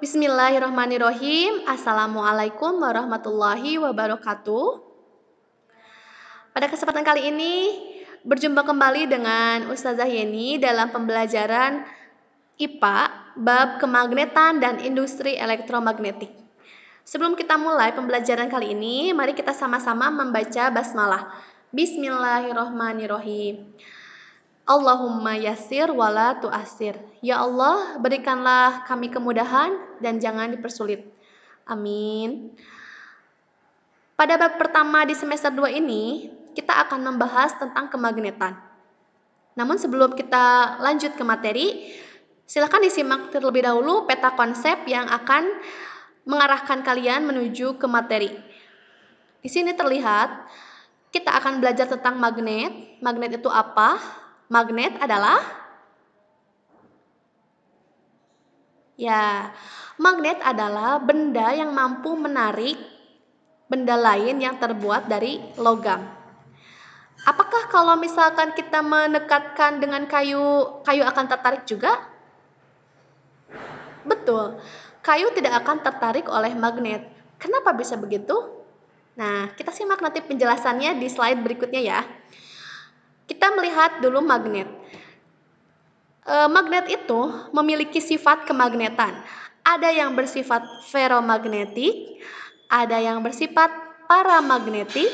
Bismillahirrahmanirrahim. Assalamualaikum warahmatullahi wabarakatuh. Pada kesempatan kali ini, berjumpa kembali dengan Ustazah Yeni dalam pembelajaran IPA, bab kemagnetan dan industri elektromagnetik. Sebelum kita mulai pembelajaran kali ini, mari kita sama-sama membaca basmalah. Bismillahirrahmanirrahim. Allahumma yassir wala tu'assir. Ya Allah, berikanlah kami kemudahan dan jangan dipersulit. Amin. Pada bab pertama di semester 2 ini, kita akan membahas tentang kemagnetan. Namun sebelum kita lanjut ke materi, silakan disimak terlebih dahulu peta konsep yang akan mengarahkan kalian menuju ke materi. Di sini terlihat, kita akan belajar tentang magnet. Magnet itu apa? Magnet adalah magnet adalah benda yang mampu menarik benda lain yang terbuat dari logam. Apakah kalau misalkan kita mendekatkan dengan kayu akan tertarik juga? Betul, kayu tidak akan tertarik oleh magnet. Kenapa bisa begitu? Nah, kita simak nanti penjelasannya di slide berikutnya ya. Kita melihat dulu magnet. Magnet itu memiliki sifat kemagnetan. Ada yang bersifat ferromagnetik, ada yang bersifat paramagnetik,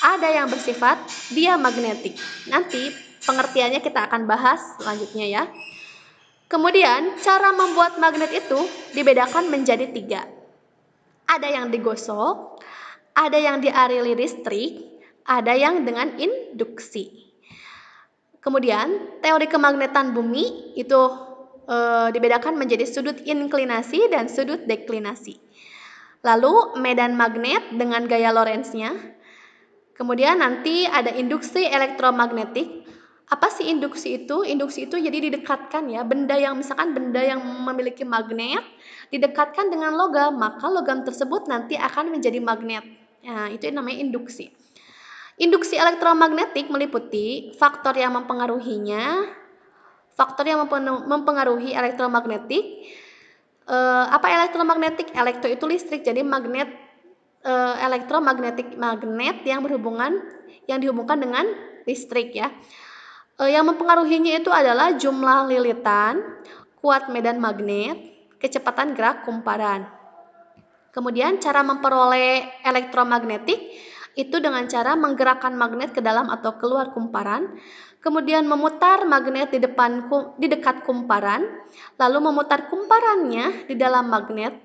ada yang bersifat diamagnetik. Nanti pengertiannya kita akan bahas selanjutnya ya. Kemudian cara membuat magnet itu dibedakan menjadi 3. Ada yang digosok, ada yang dialiri listrik, ada yang dengan induksi. Kemudian teori kemagnetan bumi itu dibedakan menjadi sudut inklinasi dan sudut deklinasi. Lalu medan magnet dengan gaya Lorentz-nya. Kemudian nanti ada induksi elektromagnetik. Apa sih induksi itu? Induksi itu jadi didekatkan ya, benda yang memiliki magnet didekatkan dengan logam, maka logam tersebut nanti akan menjadi magnet. Nah, itu namanya induksi. Induksi elektromagnetik meliputi faktor yang mempengaruhinya, faktor yang mempengaruhi elektromagnetik. Apa elektromagnetik? Elektro itu listrik, jadi magnet elektromagnetik magnet yang dihubungkan dengan listrik ya. Yang mempengaruhinya itu adalah jumlah lilitan, kuat medan magnet, kecepatan gerak kumparan. Kemudian cara memperoleh elektromagnetik itu dengan cara menggerakkan magnet ke dalam atau keluar kumparan, kemudian memutar magnet di dekat kumparan, lalu memutar kumparannya di dalam magnet,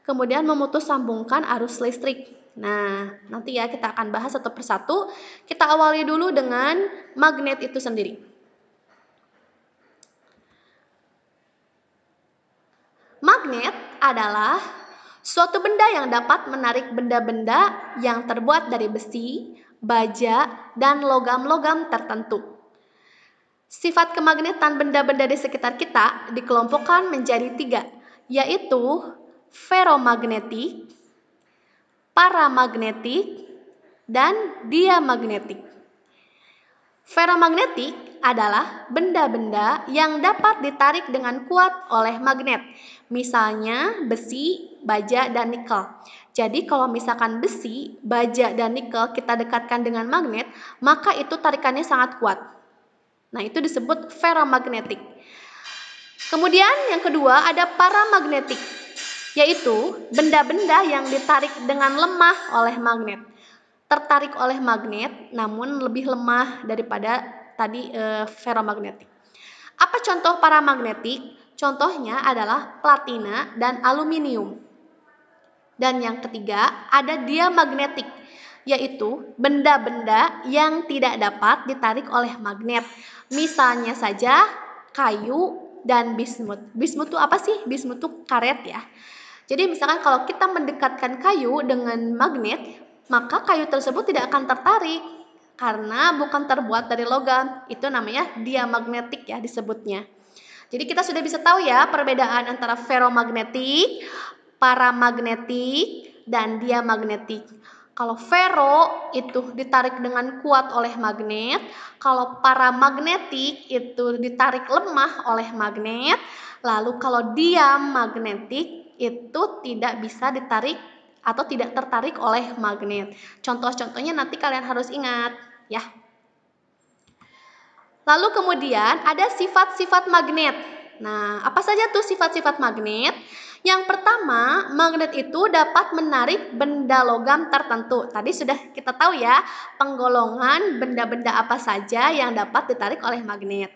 kemudian memutus sambungkan arus listrik. Nah, nanti ya kita akan bahas satu persatu. Kita awali dulu dengan magnet itu sendiri. Magnet adalah suatu benda yang dapat menarik benda-benda yang terbuat dari besi, baja, dan logam-logam tertentu. Sifat kemagnetan benda-benda di sekitar kita dikelompokkan menjadi 3, yaitu ferromagnetik, paramagnetik, dan diamagnetik. Ferromagnetik adalah benda-benda yang dapat ditarik dengan kuat oleh magnet, misalnya besi, baja, dan nikel. Jadi kalau misalkan besi, baja, dan nikel kita dekatkan dengan magnet, maka itu tarikannya sangat kuat. Nah, itu disebut ferromagnetik. Kemudian yang kedua ada paramagnetik, yaitu benda-benda yang ditarik dengan lemah oleh magnet. Tertarik oleh magnet namun lebih lemah daripada tadi ferromagnetik. Apa contoh paramagnetik? Contohnya adalah platina dan aluminium. Dan yang ketiga ada diamagnetik, yaitu benda-benda yang tidak dapat ditarik oleh magnet. Misalnya saja kayu dan bismut. Bismut itu apa sih? Bismut itu karet ya. Jadi misalkan kalau kita mendekatkan kayu dengan magnet, maka kayu tersebut tidak akan tertarik karena bukan terbuat dari logam. Itu namanya diamagnetik ya disebutnya. Jadi kita sudah bisa tahu ya perbedaan antara ferromagnetik, paramagnetik, dan diamagnetik. Kalau ferro itu ditarik dengan kuat oleh magnet, kalau paramagnetik itu ditarik lemah oleh magnet, lalu kalau diamagnetik itu tidak bisa ditarik atau tidak tertarik oleh magnet. Contoh-contohnya nanti kalian harus ingat ya. Lalu kemudian ada sifat-sifat magnet. Nah, apa saja tuh sifat-sifat magnet? Yang pertama, magnet itu dapat menarik benda logam tertentu. Tadi sudah kita tahu ya, penggolongan benda-benda apa saja yang dapat ditarik oleh magnet.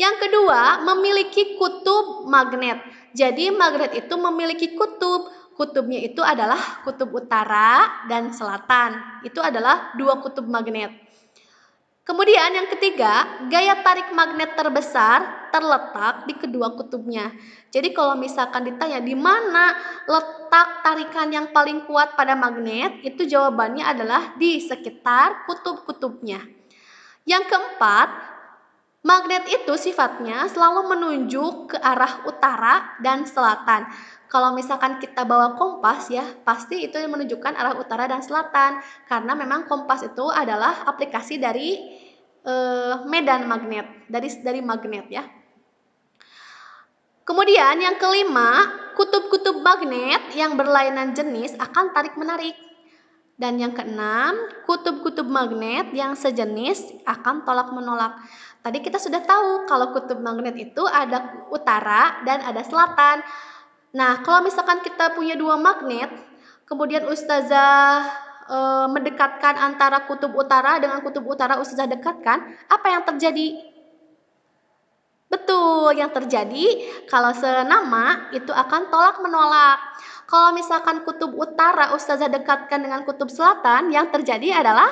Yang kedua, memiliki kutub magnet. Jadi magnet itu memiliki kutub. Kutubnya itu adalah kutub utara dan selatan. Itu adalah dua kutub magnet. Kemudian yang ketiga, gaya tarik magnet terbesar terletak di kedua kutubnya. Jadi kalau misalkan ditanya di mana letak tarikan yang paling kuat pada magnet, itu jawabannya adalah di sekitar kutub-kutubnya. Yang keempat, magnet itu sifatnya selalu menunjuk ke arah utara dan selatan. Kalau misalkan kita bawa kompas ya, pasti itu menunjukkan arah utara dan selatan. Karena memang kompas itu adalah aplikasi dari medan magnet, dari magnet ya. Kemudian yang kelima, kutub-kutub magnet yang berlainan jenis akan tarik-menarik. Dan yang keenam, kutub-kutub magnet yang sejenis akan tolak-menolak. Tadi kita sudah tahu kalau kutub magnet itu ada utara dan ada selatan. Nah, kalau misalkan kita punya dua magnet, kemudian Ustazah mendekatkan antara kutub utara dengan kutub utara Ustazah dekatkan, apa yang terjadi? Betul, yang terjadi kalau senama itu akan tolak-menolak. Kalau misalkan kutub utara Ustazah dekatkan dengan kutub selatan, yang terjadi adalah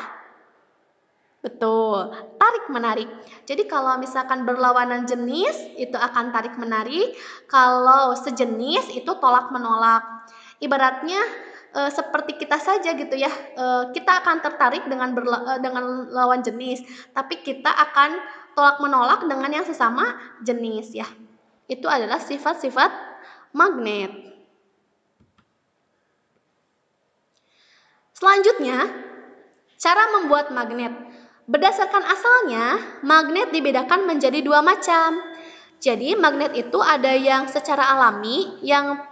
betul, tarik-menarik. Jadi kalau misalkan berlawanan jenis, itu akan tarik-menarik. Kalau sejenis, itu tolak-menolak. Ibaratnya seperti kita saja gitu ya, kita akan tertarik dengan lawan jenis, tapi kita akan tolak-menolak dengan yang sesama jenis ya. Itu adalah sifat-sifat magnet. Selanjutnya, cara membuat magnet. Berdasarkan asalnya, magnet dibedakan menjadi dua macam. Jadi magnet itu ada yang secara alami, yang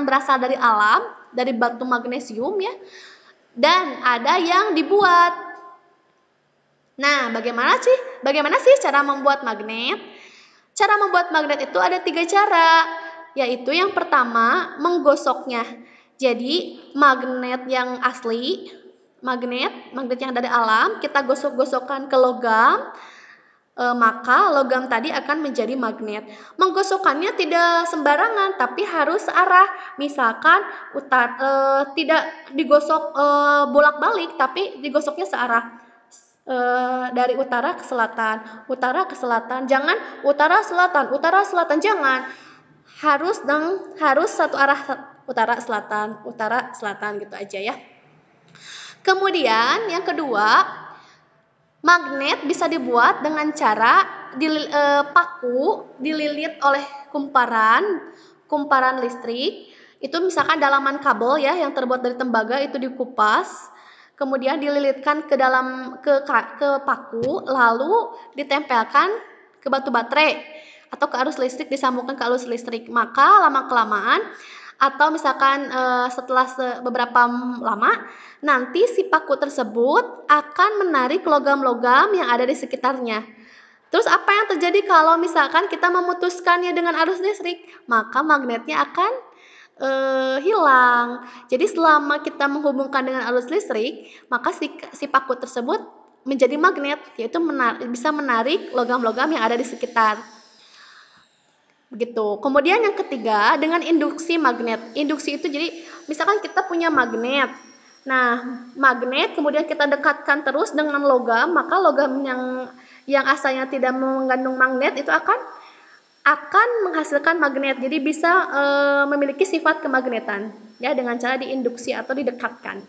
berasal dari alam, dari batu magnesium ya, dan ada yang dibuat. Nah, bagaimana sih cara membuat magnet? Cara membuat magnet itu ada 3 cara, yaitu yang pertama menggosoknya. Jadi magnet yang asli, magnet yang dari alam, kita gosok-gosokkan ke logam, maka logam tadi akan menjadi magnet. Menggosokkannya tidak sembarangan, tapi harus searah. Misalkan tidak digosok bolak-balik, tapi digosoknya searah. Dari utara ke selatan, jangan utara selatan, jangan. Harus satu arah, utara selatan gitu aja ya. Kemudian yang kedua, magnet bisa dibuat dengan cara paku dililit oleh kumparan listrik. Itu misalkan dalaman kabel ya yang terbuat dari tembaga itu dikupas, kemudian dililitkan ke paku, lalu ditempelkan ke batu baterai atau ke arus listrik, disambungkan ke arus listrik. Maka lama-kelamaan atau misalkan setelah beberapa lama, nanti si paku tersebut akan menarik logam-logam yang ada di sekitarnya. Terus apa yang terjadi kalau misalkan kita memutuskannya dengan arus listrik? Maka magnetnya akan hilang. Jadi selama kita menghubungkan dengan arus listrik, maka si paku tersebut menjadi magnet, yaitu bisa menarik logam-logam yang ada di sekitar. Begitu. Kemudian yang ketiga, dengan induksi magnet. Induksi itu jadi misalkan kita punya magnet. Nah, magnet kemudian kita dekatkan terus dengan logam, maka logam yang asalnya tidak mengandung magnet itu akan menghasilkan magnet. Jadi bisa memiliki sifat kemagnetan ya dengan cara diinduksi atau didekatkan.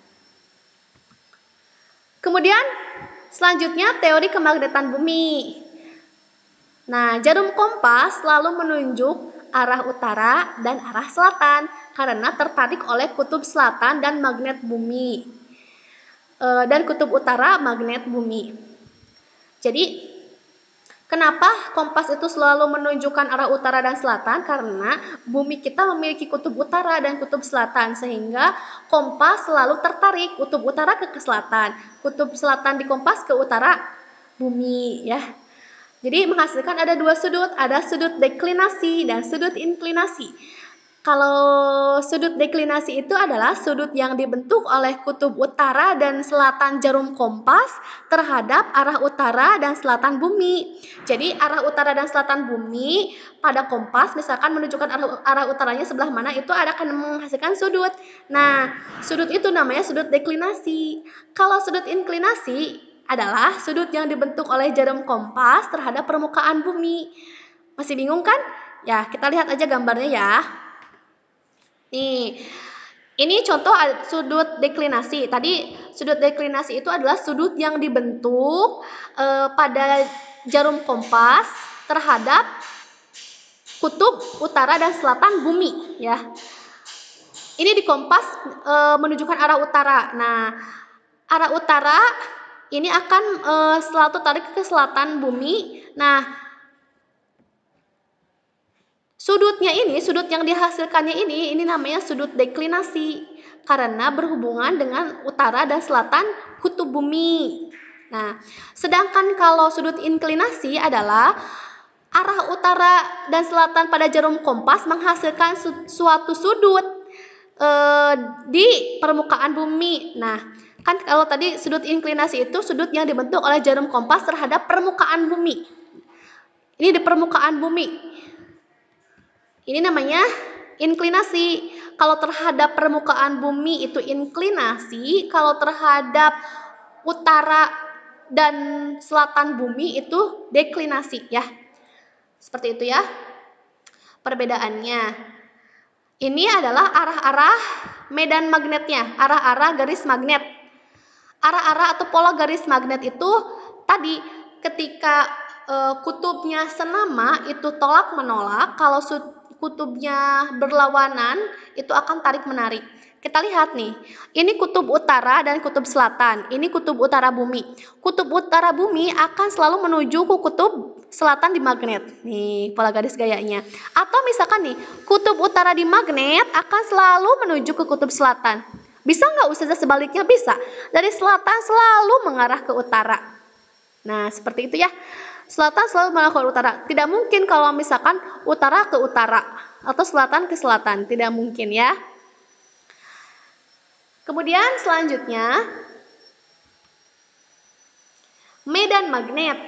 Kemudian selanjutnya teori kemagnetan bumi. Nah, jarum kompas selalu menunjuk arah utara dan arah selatan karena tertarik oleh kutub selatan dan magnet bumi. Dan kutub utara magnet bumi. Jadi Kenapa kompas itu selalu menunjukkan arah utara dan selatan? Karena bumi kita memiliki kutub utara dan kutub selatan, sehingga kompas selalu tertarik kutub utara ke selatan, kutub selatan di kompas ke utara bumi ya. Jadi menghasilkan ada dua sudut, ada sudut deklinasi dan sudut inklinasi. Kalau sudut deklinasi itu adalah sudut yang dibentuk oleh kutub utara dan selatan jarum kompas terhadap arah utara dan selatan bumi. Jadi arah utara dan selatan bumi pada kompas misalkan menunjukkan arah utaranya sebelah mana, itu akan menghasilkan sudut. Nah, sudut itu namanya sudut deklinasi. Kalau sudut inklinasi adalah sudut yang dibentuk oleh jarum kompas terhadap permukaan bumi. Masih bingung kan? Ya, kita lihat aja gambarnya ya. Nih, ini contoh sudut deklinasi. Tadi sudut deklinasi itu adalah sudut yang dibentuk pada jarum kompas terhadap kutub utara dan selatan bumi ya. Ini di kompas menunjukkan arah utara. Nah, arah utara ini akan selalu tarik ke selatan bumi. Nah, sudutnya ini, sudut yang dihasilkannya ini namanya sudut deklinasi karena berhubungan dengan utara dan selatan kutub bumi. Nah, sedangkan kalau sudut inklinasi adalah arah utara dan selatan pada jarum kompas menghasilkan suatu sudut di permukaan bumi. Nah, kan kalau tadi sudut inklinasi itu sudut yang dibentuk oleh jarum kompas terhadap permukaan bumi. Ini di permukaan bumi. Ini namanya inklinasi. Kalau terhadap permukaan bumi itu inklinasi, kalau terhadap utara dan selatan bumi itu deklinasi ya. Seperti itu ya perbedaannya. Ini adalah arah-arah medan magnetnya, arah-arah garis magnet. Arah-arah atau pola garis magnet itu tadi ketika kutubnya senama itu tolak menolak, kalau kutubnya berlawanan itu akan tarik menarik. Kita lihat nih, ini kutub utara dan kutub selatan, ini kutub utara bumi. Kutub utara bumi akan selalu menuju ke kutub selatan di magnet. Nih pola garis gayanya. Atau misalkan nih, kutub utara di magnet akan selalu menuju ke kutub selatan. Bisa nggak Ustazah sebaliknya? Bisa. Dari selatan selalu mengarah ke utara. Nah, seperti itu ya. Selatan selalu mengarah ke utara. Tidak mungkin kalau misalkan utara ke utara atau selatan ke selatan. Tidak mungkin ya. Kemudian selanjutnya, medan magnet.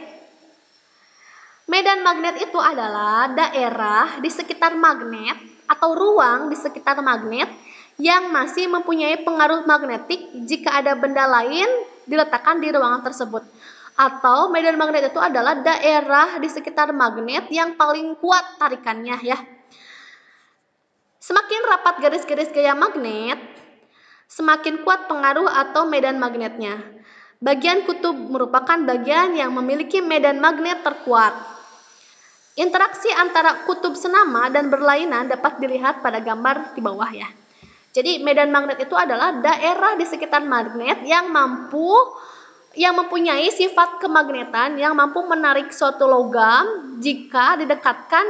Medan magnet itu adalah daerah di sekitar magnet atau ruang di sekitar magnet yang masih mempunyai pengaruh magnetik jika ada benda lain diletakkan di ruangan tersebut. Atau medan magnet itu adalah daerah di sekitar magnet yang paling kuat tarikannya ya. Semakin rapat garis-garis gaya magnet, semakin kuat pengaruh atau medan magnetnya. Bagian kutub merupakan bagian yang memiliki medan magnet terkuat. Interaksi antara kutub senama dan berlainan dapat dilihat pada gambar di bawah ya. Jadi medan magnet itu adalah daerah di sekitar magnet yang mempunyai sifat kemagnetan yang mampu menarik suatu logam jika didekatkan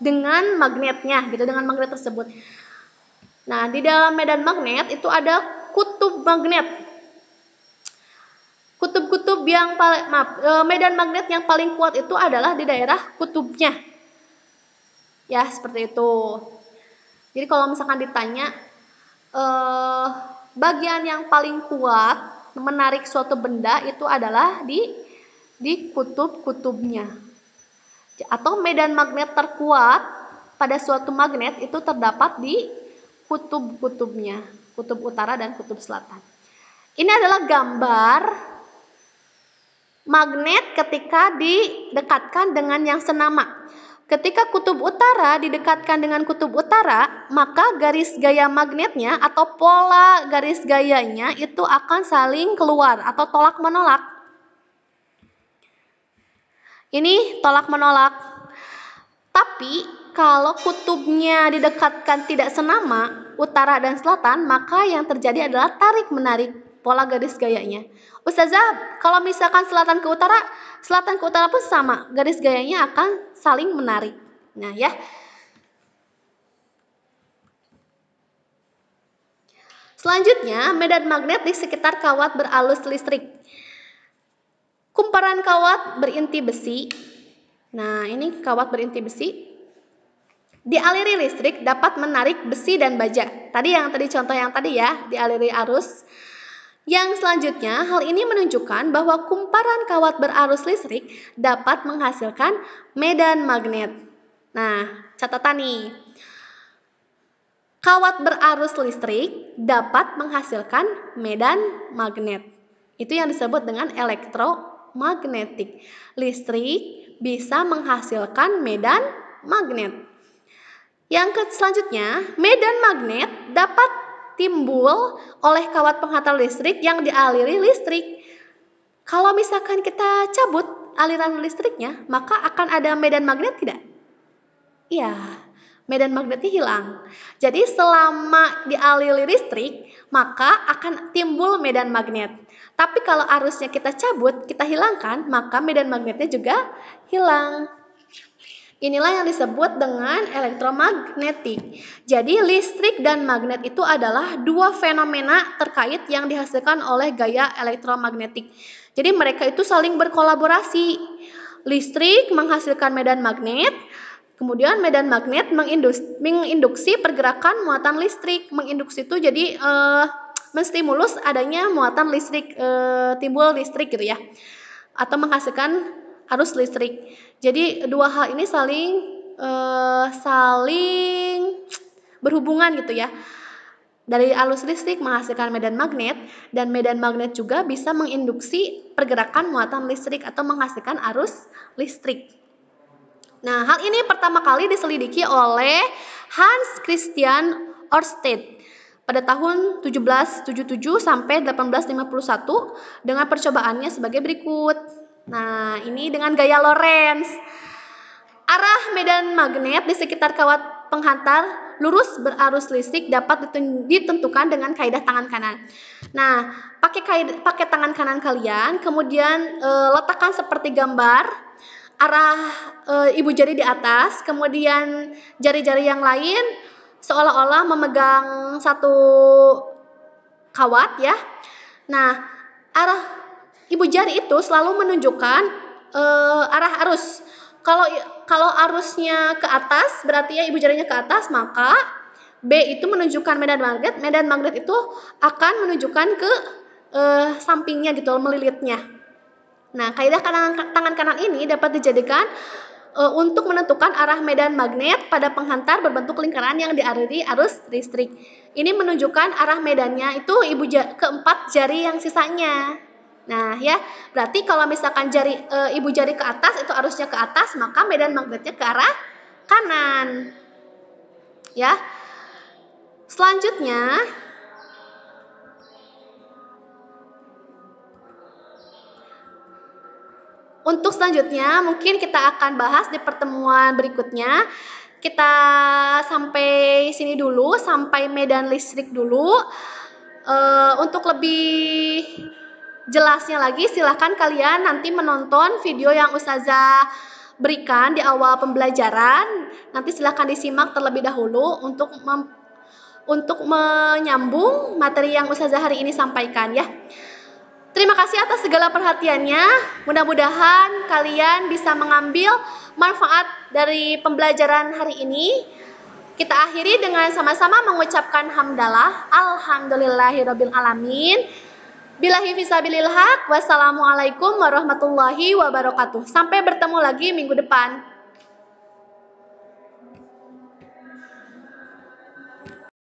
dengan magnetnya gitu, dengan magnet tersebut. Nah, di dalam medan magnet itu ada kutub magnet. Kutub-kutub yang medan magnet yang paling kuat itu adalah di daerah kutubnya. Ya, seperti itu. Jadi kalau misalkan ditanya bagian yang paling kuat menarik suatu benda itu adalah di kutub-kutubnya. Atau medan magnet terkuat pada suatu magnet itu terdapat di kutub-kutubnya, kutub utara dan kutub selatan. Ini adalah gambar magnet ketika didekatkan dengan yang senama. Ketika kutub utara didekatkan dengan kutub utara, maka garis gaya magnetnya atau pola garis gayanya itu akan saling keluar atau tolak menolak. Ini tolak menolak. Tapi kalau kutubnya didekatkan tidak senama, utara dan selatan, maka yang terjadi adalah tarik menarik. pola garis gayanya. Ustazah, kalau misalkan selatan ke utara pun sama, garis gayanya akan saling menarik. Nah ya. Selanjutnya, medan magnet di sekitar kawat beralus listrik. Kumparan kawat berinti besi. Nah, ini kawat berinti besi. Dialiri listrik dapat menarik besi dan baja. Tadi contoh yang tadi ya, dialiri arus. Yang selanjutnya, hal ini menunjukkan bahwa kumparan kawat berarus listrik dapat menghasilkan medan magnet. Nah, catatan nih. Kawat berarus listrik dapat menghasilkan medan magnet. Itu yang disebut dengan elektromagnetik. Listrik bisa menghasilkan medan magnet. Yang selanjutnya, medan magnet dapat timbul oleh kawat penghantar listrik yang dialiri listrik. Kalau misalkan kita cabut aliran listriknya, maka akan ada medan magnet tidak? Iya, medan magnetnya hilang. Jadi selama dialiri listrik, maka akan timbul medan magnet. Tapi kalau arusnya kita cabut, kita hilangkan, maka medan magnetnya juga hilang. Inilah yang disebut dengan elektromagnetik. Jadi listrik dan magnet itu adalah dua fenomena terkait yang dihasilkan oleh gaya elektromagnetik. Jadi mereka itu saling berkolaborasi. Listrik menghasilkan medan magnet, kemudian medan magnet menginduksi pergerakan muatan listrik. Menginduksi itu jadi menstimulus adanya muatan listrik, timbul listrik gitu ya. Atau menghasilkan arus listrik. Jadi dua hal ini saling berhubungan gitu ya. Dari arus listrik menghasilkan medan magnet, dan medan magnet juga bisa menginduksi pergerakan muatan listrik atau menghasilkan arus listrik. Nah, hal ini pertama kali diselidiki oleh Hans Christian Ørsted pada tahun 1777 sampai 1851 dengan percobaannya sebagai berikut. Nah, ini dengan gaya Lorentz. Arah medan magnet di sekitar kawat penghantar lurus berarus listrik dapat ditentukan dengan kaidah tangan kanan. Nah, pakai tangan kanan kalian, kemudian letakkan seperti gambar arah ibu jari di atas, kemudian jari-jari yang lain seolah-olah memegang satu kawat ya. Nah, arah ibu jari itu selalu menunjukkan arah arus. Kalau arusnya ke atas, berarti ya ibu jarinya ke atas, maka B itu menunjukkan medan magnet. Medan magnet itu akan menunjukkan ke sampingnya gitu, melilitnya. Nah, kaidah tangan kanan ini dapat dijadikan untuk menentukan arah medan magnet pada penghantar berbentuk lingkaran yang dialiri arus listrik. Ini menunjukkan arah medannya itu keempat jari yang sisanya. Nah ya, berarti kalau misalkan ibu jari ke atas itu arusnya ke atas, maka medan magnetnya ke arah kanan. Ya. Selanjutnya, untuk selanjutnya mungkin kita akan bahas di pertemuan berikutnya. Kita sampai sini dulu, sampai medan listrik dulu. Untuk lebih jelasnya lagi, silahkan kalian nanti menonton video yang Ustazah berikan di awal pembelajaran. Nanti silahkan disimak terlebih dahulu untuk menyambung materi yang Ustazah hari ini sampaikan ya. Terima kasih atas segala perhatiannya. Mudah-mudahan kalian bisa mengambil manfaat dari pembelajaran hari ini. Kita akhiri dengan sama-sama mengucapkan hamdalah. Alhamdulillahirabbil alamin. Billahi fisabilil haq. Wassalamualaikum warahmatullahi wabarakatuh. Sampai bertemu lagi minggu depan.